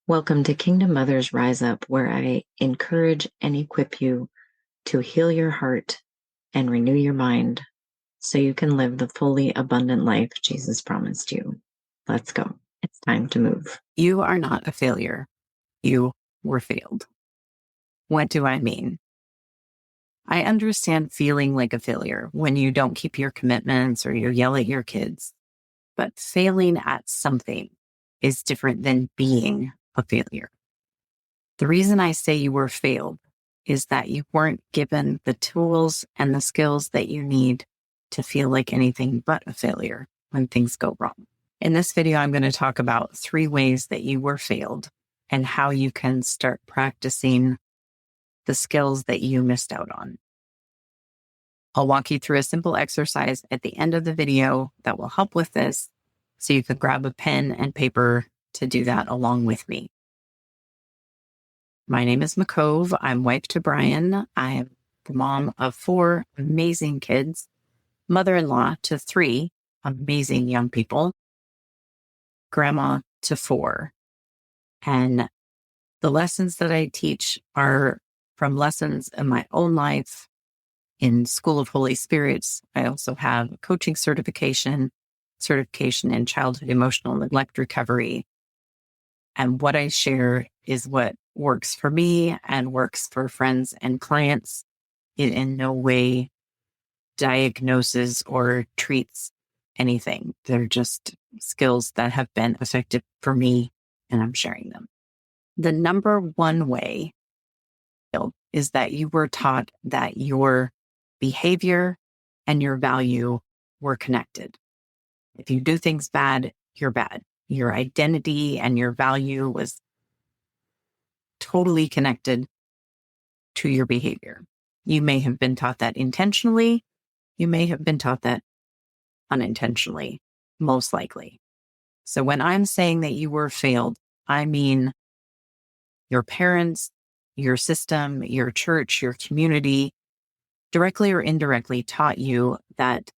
Welcome to Kingdom Mothers Rise Up, where I encourage and equip you to heal your heart and renew your mind so you can live the fully abundant life Jesus promised you. Let's go. It's time to move. You are not a failure. You were failed. What do I mean? I understand feeling like a failure when you don't keep your commitments or you yell at your kids, but failing at something is different than being a failure. The reason I say you were failed is that you weren't given the tools and the skills that you need to feel like anything but a failure when things go wrong. In this video, I'm going to talk about 3 ways that you were failed and how you can start practicing the skills that you missed out on. I'll walk you through a simple exercise at the end of the video that will help with this, so you can grab a pen and paper to do that along with me. My name is McCove. I'm wife to Brian. I am the mom of 4 amazing kids, mother-in-law to 3 amazing young people, grandma to 4. And the lessons that I teach are from lessons in my own life, in School of Holy Spirits. I also have a coaching certification in childhood emotional neglect recovery. And what I share is what works for me and works for friends and clients. It in no way diagnoses or treats anything. They're just skills that have been effective for me, and I'm sharing them. The number 1 way is that you were taught that your behavior and your value were connected. If you do things bad, you're bad. Your identity and your value was totally connected to your behavior. You may have been taught that intentionally. You may have been taught that unintentionally, most likely. So when I'm saying that you were failed, I mean your parents, your system, your church, your community, directly or indirectly taught you that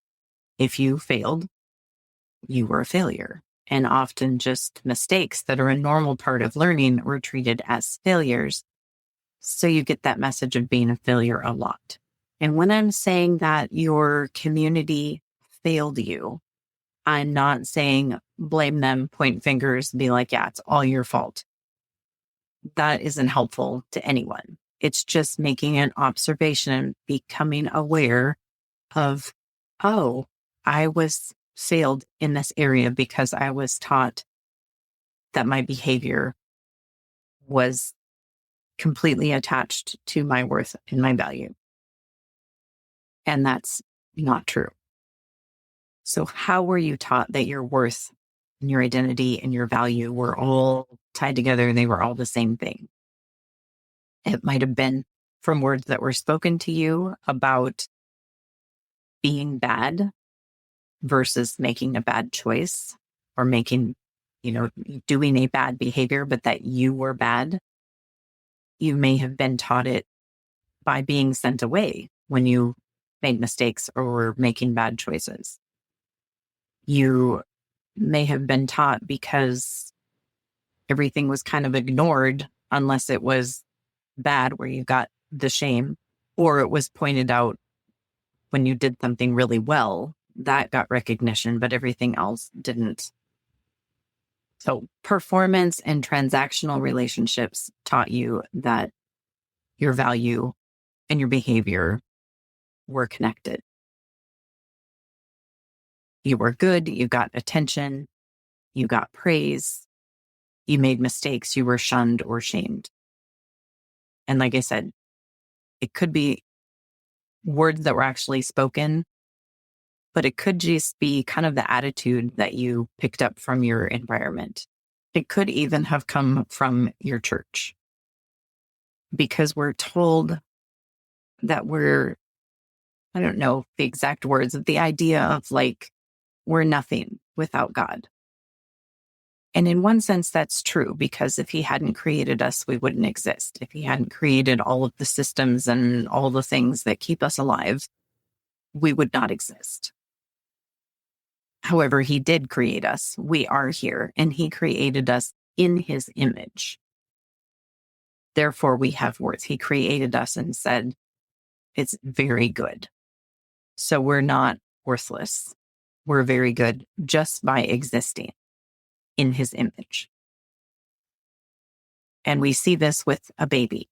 if you failed, you were a failure. And often just mistakes that are a normal part of learning were treated as failures. So you get that message of being a failure a lot. And when I'm saying that your community failed you, I'm not saying blame them, point fingers, be like, yeah, it's all your fault. That isn't helpful to anyone. It's just making an observation, becoming aware of, oh, I was failed in this area because I was taught that my behavior was completely attached to my worth and my value. And that's not true. So how were you taught that your worth and your identity and your value were all tied together and they were all the same thing? It might have been from words that were spoken to you about being bad versus making a bad choice, or making, doing a bad behavior, but that you were bad. You may have been taught it by being sent away when you made mistakes or were making bad choices. You may have been taught because everything was kind of ignored unless it was bad, where you got the shame, or it was pointed out when you did something really well, that got recognition, but everything else didn't. So performance and transactional relationships taught you that your value and your behavior were connected. You were good, you got attention, you got praise, you made mistakes, you were shunned or shamed. And like I said, it could be words that were actually spoken, but it could just be kind of the attitude that you picked up from your environment. It could even have come from your church, because we're told that I don't know the exact words, of the idea of like, we're nothing without God. And in one sense, that's true, because if he hadn't created us, we wouldn't exist. If he hadn't created all of the systems and all the things that keep us alive, we would not exist. However, he did create us. We are here, and he created us in his image. Therefore, we have worth. He created us and said, it's very good. So we're not worthless. We're very good just by existing in his image. And we see this with a baby.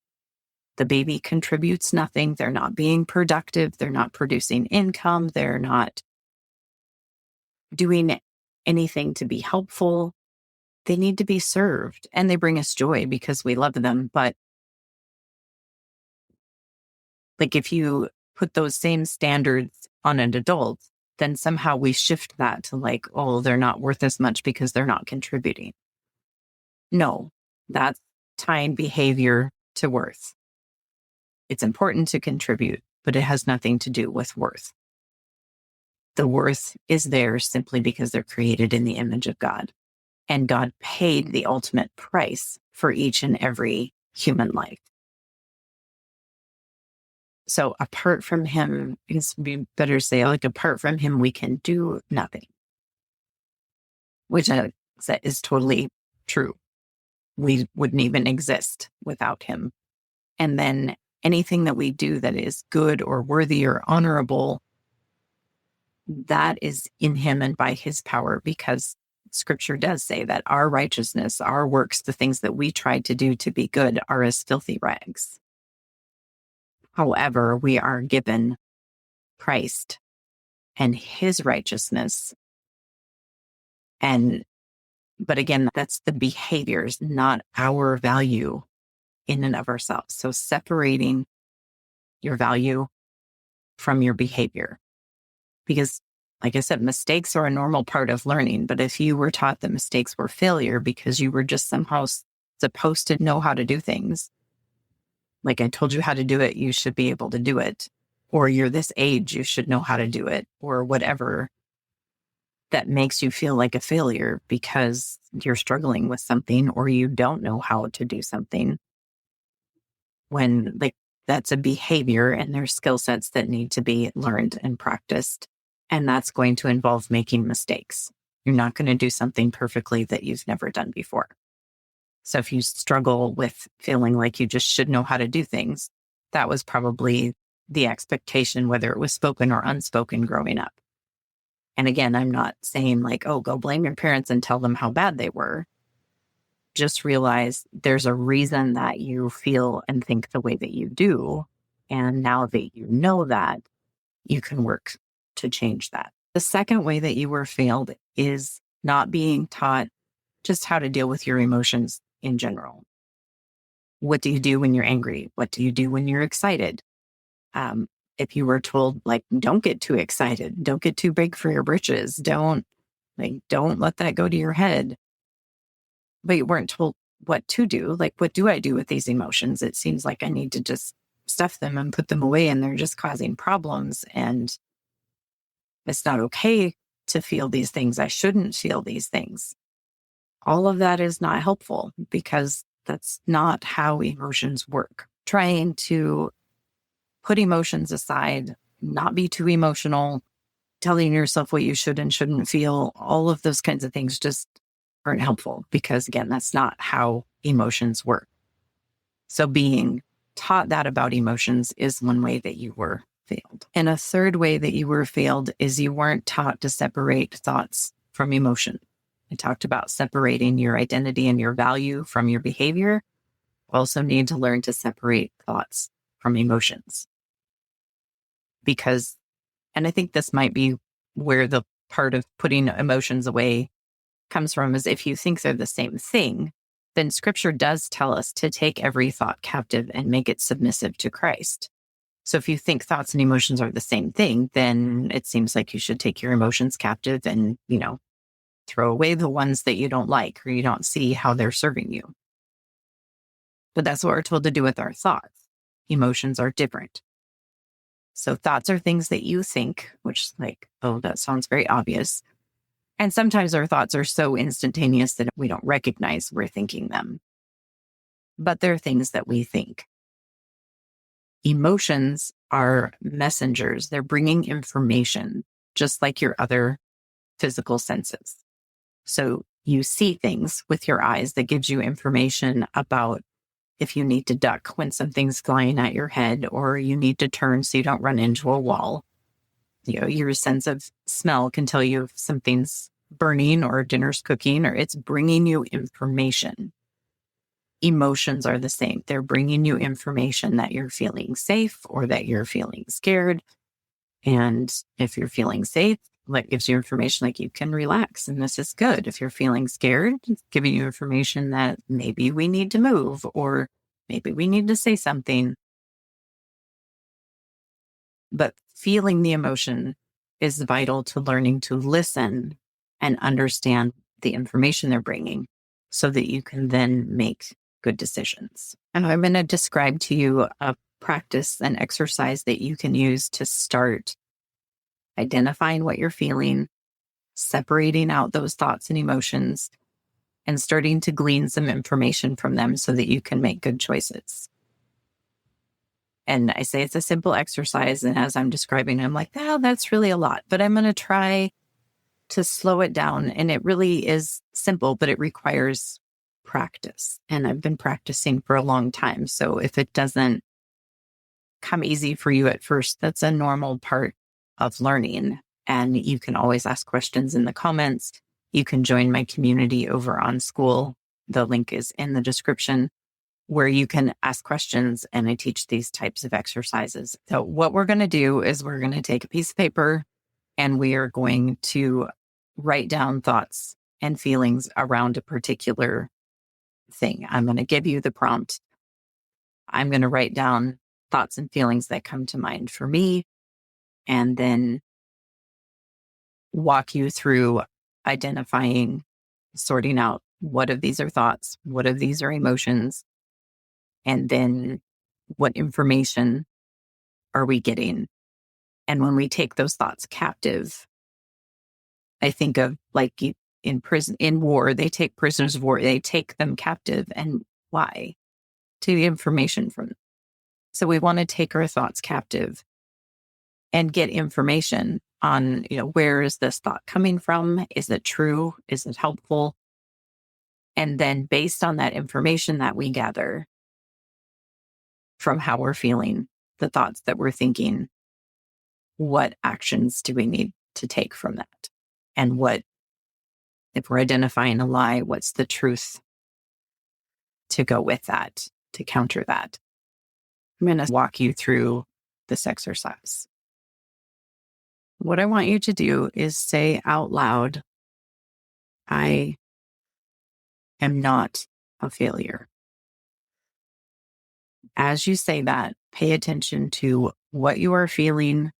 The baby contributes nothing. They're not being productive. They're not producing income. They're not doing anything to be helpful. They need to be served, and they bring us joy because we love them. But like, if you put those same standards on an adult, then somehow we shift that to like, oh, they're not worth as much because they're not contributing. No, that's tying behavior to worth. It's important to contribute, but it has nothing to do with worth. The worth is there simply because they're created in the image of God. And God paid the ultimate price for each and every human life. So apart from him, it's better to say, like, apart from him, we can do nothing. Which I said is totally true. We wouldn't even exist without him. And then anything that we do that is good or worthy or honorable, that is in him and by his power, because Scripture does say that our righteousness, our works, the things that we tried to do to be good are as filthy rags. However, we are given Christ and his righteousness. But again, that's the behaviors, not our value in and of ourselves. So separating your value from your behavior. Because, like I said, mistakes are a normal part of learning. But if you were taught that mistakes were failure because you were just somehow supposed to know how to do things, like I told you how to do it, you should be able to do it. Or you're this age, you should know how to do it, or whatever, that makes you feel like a failure because you're struggling with something or you don't know how to do something. When like that's a behavior and there's skill sets that need to be learned and practiced. And that's going to involve making mistakes. You're not going to do something perfectly that you've never done before. So if you struggle with feeling like you just should know how to do things, that was probably the expectation, whether it was spoken or unspoken growing up. And again, I'm not saying like, oh, go blame your parents and tell them how bad they were. Just realize there's a reason that you feel and think the way that you do. And now that you know that, you can work to change that. The second way that you were failed is not being taught just how to deal with your emotions in general. What do you do when you're angry? What do you do when you're excited? If you were told, like, don't get too excited, don't get too big for your britches, don't let that go to your head. But you weren't told what to do. Like, what do I do with these emotions? It seems like I need to just stuff them and put them away, and they're just causing problems. And it's not okay to feel these things. I shouldn't feel these things. All of that is not helpful because that's not how emotions work. Trying to put emotions aside, not be too emotional, telling yourself what you should and shouldn't feel, all of those kinds of things just aren't helpful because, again, that's not how emotions work. So being taught that about emotions is one way that you were failed. And a third way that you were failed is you weren't taught to separate thoughts from emotion. I talked about separating your identity and your value from your behavior. Also need to learn to separate thoughts from emotions. Because, and I think this might be where the part of putting emotions away comes from, is if you think they're the same thing, then Scripture does tell us to take every thought captive and make it submissive to Christ. So if you think thoughts and emotions are the same thing, then it seems like you should take your emotions captive and, throw away the ones that you don't like or you don't see how they're serving you. But that's what we're told to do with our thoughts. Emotions are different. So thoughts are things that you think, which is like, oh, that sounds very obvious. And sometimes our thoughts are so instantaneous that we don't recognize we're thinking them. But they're things that we think. Emotions are messengers. They're bringing information, just like your other physical senses. So You see things with your eyes that gives you information about if you need to duck when something's flying at your head, or you need to turn so you don't run into a wall. Your sense of smell can tell you if something's burning or dinner's cooking, or it's bringing you information. Emotions are the same. They're bringing you information that you're feeling safe or that you're feeling scared. And if you're feeling safe, that gives you information like you can relax and this is good. If you're feeling scared, it's giving you information that maybe we need to move or maybe we need to say something. But feeling the emotion is vital to learning to listen and understand the information they're bringing so that you can then make good decisions. And I'm going to describe to you a practice and exercise that you can use to start identifying what you're feeling, separating out those thoughts and emotions, and starting to glean some information from them so that you can make good choices. And I say it's a simple exercise. And as I'm describing, I'm like, oh, that's really a lot. But I'm going to try to slow it down. And it really is simple, but it requires practice. And I've been practicing for a long time. So if it doesn't come easy for you at first, that's a normal part of learning. And you can always ask questions in the comments. You can join my community over on School. The link is in the description, where you can ask questions and I teach these types of exercises. So what we're going to do is we're going to take a piece of paper and we are going to write down thoughts and feelings around a particular thing. I'm going to give you the prompt. I'm going to write down thoughts and feelings that come to mind for me, and then walk you through identifying, sorting out what of these are thoughts, what of these are emotions, and then what information are we getting? And when we take those thoughts captive, I think of like in prison, in war, they take prisoners of war, they take them captive. And why? To the information from them. So we want to take our thoughts captive and get information on, where is this thought coming from? Is it true? Is it helpful? And then based on that information that we gather from how we're feeling, the thoughts that we're thinking, what actions do we need to take from that? And what, if we're identifying a lie, what's the truth to go with that, to counter that? I'm going to walk you through this exercise. What I want you to do is say out loud, I am not a failure. As you say that, pay attention to what you are feeling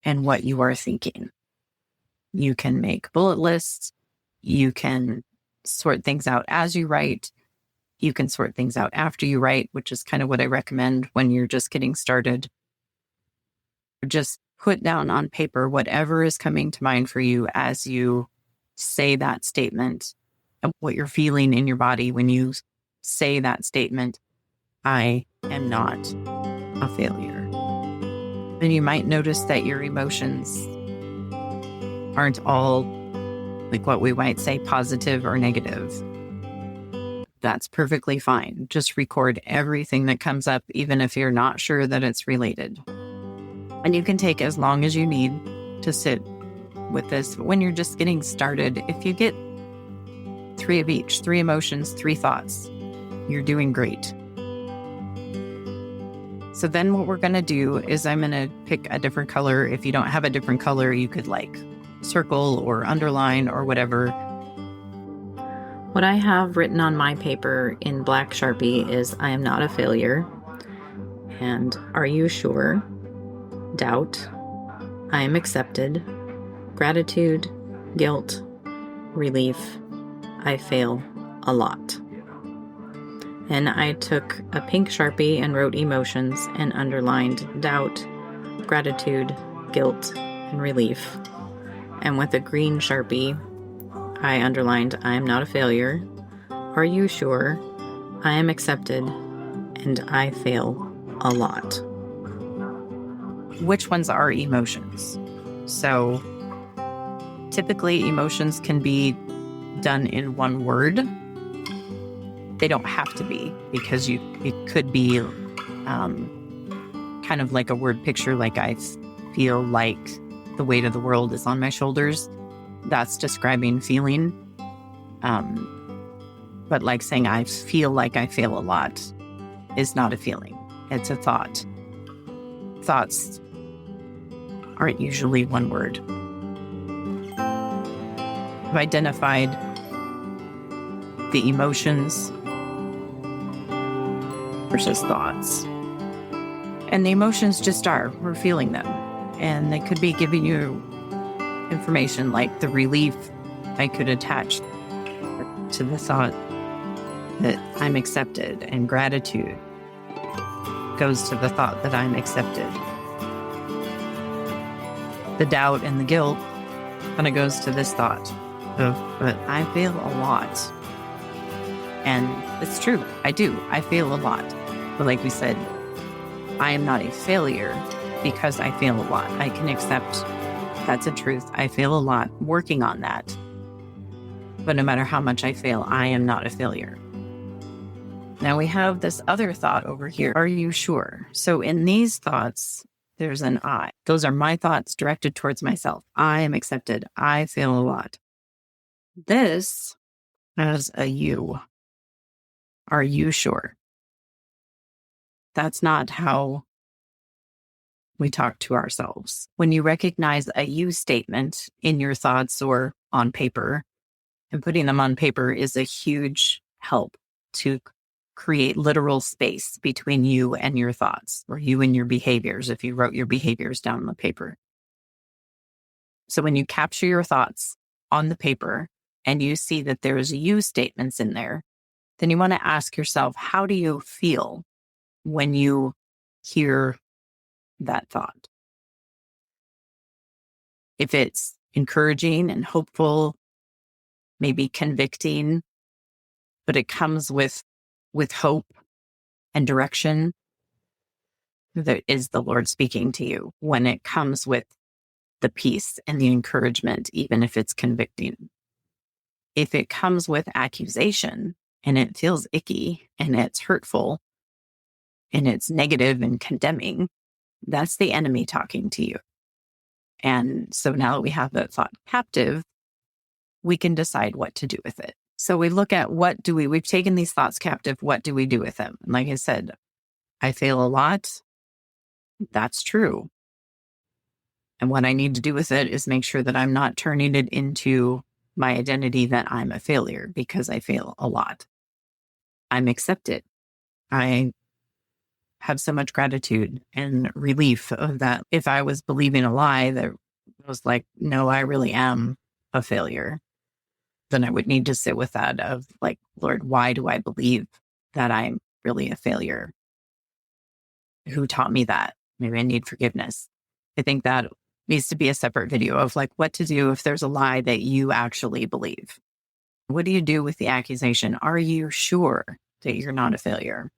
and what you are thinking. You can make bullet lists. You can sort things out as you write. You can sort things out after you write, which is kind of what I recommend when you're just getting started. Just put down on paper whatever is coming to mind for you as you say that statement and what you're feeling in your body when you say that statement, I am not a failure. Then you might notice that your emotions aren't all like what we might say positive or negative. That's perfectly fine. Just record everything that comes up, even if you're not sure that it's related. And you can take as long as you need to sit with this. But when you're just getting started, if you get 3 of each, 3 emotions, 3 thoughts, you're doing great. So then what we're going to do is I'm going to pick a different color. If you don't have a different color, you could circle or underline or whatever. What I have written on my paper in black Sharpie is I am not a failure. And are you sure? Doubt. I am accepted. Gratitude. Guilt. Relief. I fail a lot. And I took a pink Sharpie and wrote emotions and underlined doubt, gratitude, guilt, and relief. And with a green Sharpie, I underlined I am not a failure. Are you sure? I am accepted. And I fail a lot. Which ones are emotions? So typically emotions can be done in one word. They don't have to be, because it could be kind of like a word picture, like I feel like the weight of the world is on my shoulders. That's describing feeling. But like saying I feel like I fail a lot is not a feeling. It's a thought. Thoughts aren't usually one word. I've identified the emotions versus thoughts. And the emotions just are, we're feeling them. And they could be giving you information like the relief I could attach to the thought that I'm accepted, and gratitude goes to the thought that I'm accepted. The doubt and the guilt kind of goes to this thought of, but I fail a lot. And it's true, I do. I fail a lot. But like we said, I am not a failure because I fail a lot. I can accept that's a truth. I fail a lot, working on that. But no matter how much I fail, I am not a failure. Now we have this other thought over here. Are you sure? So in these thoughts, there's an I. Those are my thoughts directed towards myself. I am accepted. I fail a lot. This has a you. Are you sure? That's not how we talk to ourselves. When you recognize a you statement in your thoughts or on paper, and putting them on paper is a huge help to create literal space between you and your thoughts, or you and your behaviors, if you wrote your behaviors down on the paper. So when you capture your thoughts on the paper and you see that there's you statements in there, then you want to ask yourself, how do you feel when you hear that thought? If it's encouraging and hopeful, maybe convicting, but it comes with hope and direction, that is the Lord speaking to you. When it comes with the peace and the encouragement, even if it's convicting. If it comes with accusation and it feels icky and it's hurtful and it's negative and condemning, that's the enemy talking to you. And so now that we have that thought captive, we can decide what to do with it. So we look at we've taken these thoughts captive. What do we do with them? And like I said, I fail a lot. That's true. And what I need to do with it is make sure that I'm not turning it into my identity that I'm a failure because I fail a lot. I'm accepted. I have so much gratitude and relief of that. If I was believing a lie that was like, no, I really am a failure, then I would need to sit with that of like, Lord, why do I believe that I'm really a failure? Who taught me that? Maybe I need forgiveness. I think that needs to be a separate video of like what to do if there's a lie that you actually believe. What do you do with the accusation? Are you sure that you're not a failure?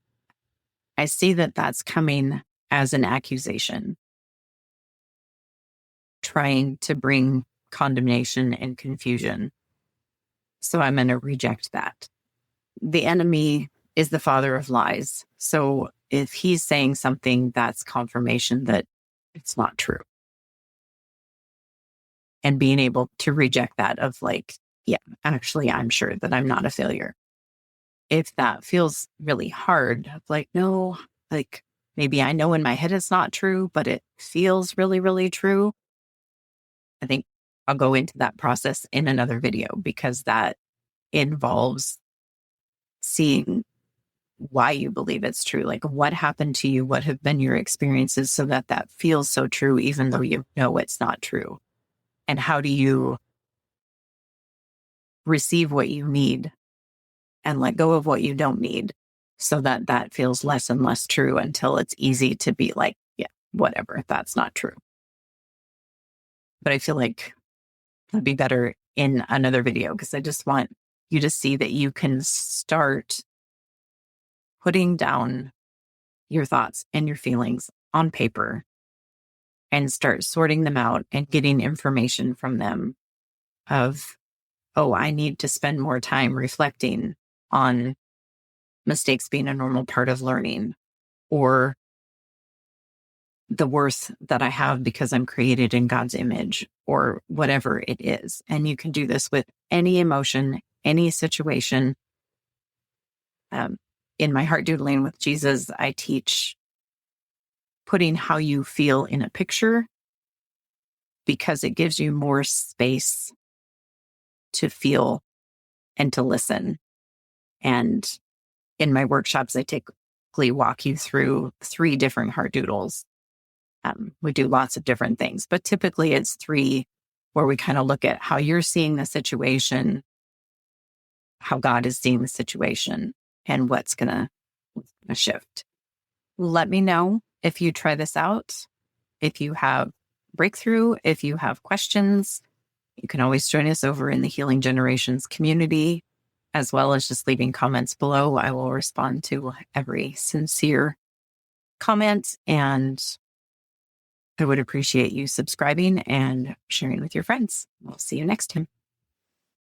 I see that that's coming as an accusation, trying to bring condemnation and confusion. So I'm going to reject that. The enemy is the father of lies. So if he's saying something, that's confirmation that it's not true. And being able to reject that of like, yeah, actually, I'm sure that I'm not a failure. If that feels really hard, like, no, like maybe I know in my head it's not true, but it feels really, really true. I think I'll go into that process in another video because that involves seeing why you believe it's true. Like what happened to you? What have been your experiences so that that feels so true, even though you know it's not true? And how do you receive what you need and let go of what you don't need so that that feels less and less true until it's easy to be like, yeah, whatever, that's not true. But I feel like it'd be better in another video because I just want you to see that you can start putting down your thoughts and your feelings on paper and start sorting them out and getting information from them of, oh, I need to spend more time reflecting on mistakes being a normal part of learning, or the worth that I have because I'm created in God's image, or whatever it is. And you can do this with any emotion, any situation. In my Heart Doodling with Jesus, I teach putting how you feel in a picture, because it gives you more space to feel and to listen. And in my workshops, I typically walk you through 3 different heart doodles. We do lots of different things, but typically it's 3 where we kind of look at how you're seeing the situation, how God is seeing the situation, and what's going to shift. Let me know if you try this out, if you have breakthrough, if you have questions. You can always join us over in the Healing Generations community, as well as just leaving comments below. I will respond to every sincere comment, and I would appreciate you subscribing and sharing with your friends. We'll see you next time.